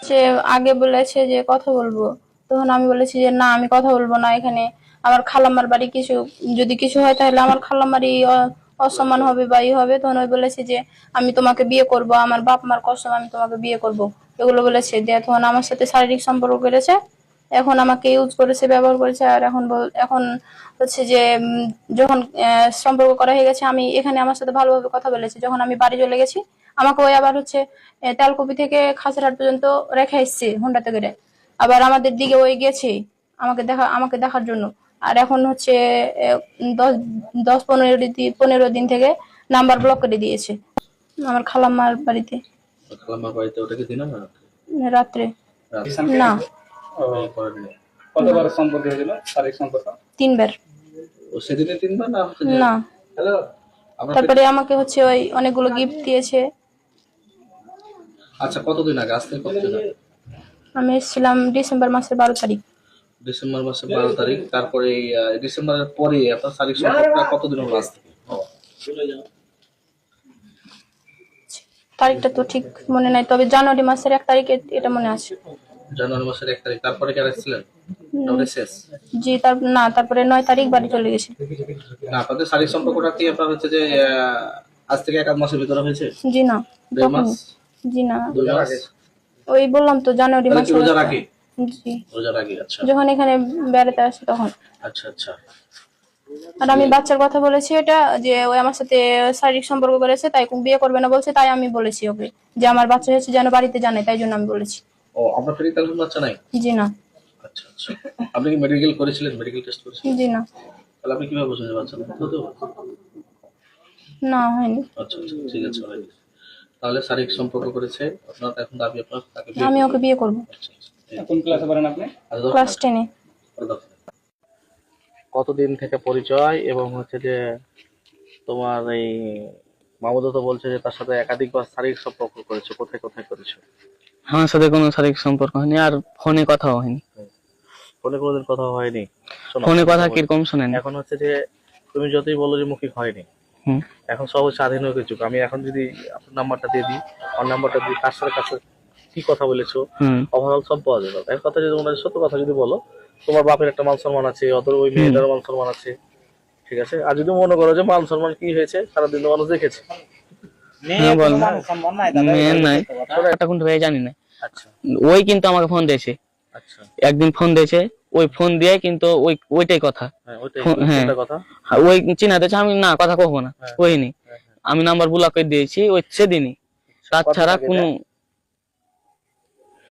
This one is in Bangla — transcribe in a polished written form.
হচ্ছে আগে বলেছে যে কথা বলবো, তখন আমি বলেছি যে না আমি কথা বলবো না, এখানে আমার খালাম্মার বাড়ি কিছু যদি কিছু হয় তাহলে আমার খালাম্মারই অসম্মান হবে বা ই হবে। তখন ওই বলেছে যে আমি তোমাকে বিয়ে করব, আমার বাপ মার কসম আমি তোমাকে বিয়ে করব, এগুলো বলেছে। দিয়ে তখন আমার সাথে শারীরিক সম্পর্ক করেছে, এখন আমাকে ইউজ করেছে, ব্যবহার করেছে। আর এখন হচ্ছে যে যখন সম্পর্ক করা হয়ে গেছে, আমি এখানে আমার সাথে ভালোভাবে কথা বলেছি, যখন আমি বাড়ি চলে গেছি আমাকে ওই আবার হচ্ছে তেলকুপি থেকে খাসিরহাট পর্যন্ত রেখে এসছে হুন্ডাতে করে, আবার আমাদের দিকে ওই গেছে আমাকে দেখার জন্য। আর এখন হচ্ছে 10-15 দিন থেকে নাম্বার ব্লক করে দিয়েছে আমার খালাম্মার বাড়িতে। খালাম্মার বাড়িতে ওটা কি দিন না রাত্রে? না। কতবার সম্পর্ক হয়েছিল শারীরিক সম্পর্ক? 3 বার। ও সেদিনে 3 বার না? না। হ্যালো তারপরে আমাকে হচ্ছে ওই অনেকগুলো গিফট দিয়েছে। আচ্ছা, কতদিন আগে? আজ থেকে কতদিন আগে? আমি এসেছিলাম ডিসেম্বর মাসের 12 তারিখ। ডিসেম্বর মাসের 12 তারিখ। তারপরে ডিসেম্বরের পরে আপনার শারীরিক সম্পর্কটা কতদিন হলো আজ থেকে? তারিখটা তো ঠিক মনে নাই, তবে জানুয়ারি মাসের 1 তারিখে এটা মনে আছে। জানুয়ারি মাসের 1 তারিখ। তারপরে কি আসছিলেন? শেষ? জি তারপরে 9 তারিখ বাড়ি চলে গেছে। না, আপনাদের শারীরিক সম্পর্কটা কি আপনার হচ্ছে যে আজ থেকে 1 মাসের ভিতরে হয়েছে? জি না। 2 মাস? জি না। 2 মাস? ওই বললাম তো জানুয়ারি মাসে। রোজার আগে? জি। রোজার আগে। আচ্ছা। যখন এখানে বেড়াতে আসে তখন। আচ্ছা আচ্ছা। আর আমি বাচ্চার কথা বলেছি, এটা যে ওই আমার সাথে শারীরিক সম্পর্ক করেছে তাই বিয়ে করবে না বলছে, তাই আমি বলেছি ওকে যে আমার বাচ্চা হয়েছে যেন বাড়িতে জানে, তাই জন্য আমি বলেছি। ও, আপনার ফ্রি তেলফোন বাচ্চা নাই? জি না। আচ্ছা আচ্ছা। আপনি কি মেডিকেল করেছিলেন? মেডিকেল টেস্ট করেছিলেন? জি না। তাহলে আপনি কিভাবে বুঝলেন যে বাচ্চা নাই? না হয়নি। আচ্ছা আচ্ছা, ঠিক আছে ভাই। তাহলে শারীরিক সম্পর্ক করেছে আপনার, এখন দাবি আপনার তাকে বিয়ে আমি ওকে বিয়ে করব। আচ্ছা, আচ্ছা। কোন ক্লাসে পড়েন আপনি? ক্লাস 10-এ। কতদিন থেকে পরিচয় এবং হচ্ছে যে তোমার এই মামুদও তো বলছে যে তার সাথে একাধিকবার শারীরিক সম্পর্ক করেছে, কোথায় কোথায় করেছে? আমার সাথে কোনো শারীরিক সম্পর্ক হয়নি, আর ফোনে কথাও হয়নি। ফোনে কোনোদিন কথা হয়নি? শোনো, ফোনে কথা কিরকম শোনেন? এখন হচ্ছে যে তুমি যতই বলো যে মুখী হয়নি, এখন সব স্বাধীন হয়ে গেছে। আমি এখন যদি আপনার নাম্বারটা দিয়ে দিই, আমার নাম্বারটা দিয়ে কার সাথে কাছে কি কথা বলেছো ওভারঅল সব পাওয়া যাবে। এক কথা যদি তোমরা সত্য কথা যদি বলো, তোমার বাপের একটা মান সম্মান আছে, অথবা ওই মেয়েটার মান সম্মান আছে, ঠিক আছে? আর যদি মনে করো যে মান সম্মান কি হয়েছে সারাদিন তো মানুষ দেখেছে, জানি না। ওই কিন্তু আমাকে ফোন দিয়েছে, একদিন ফোন দিয়েছে, ওই ফোন দিয়ে কিন্তু ওইটাই কথা। হ্যাঁ, ওই চিনা দিয়েছে, আমি না কথা কহবো না, ওইনি আমি নাম্বার ব্লক করে দিয়েছি ওই সেদিনই। তাছাড়া কোনো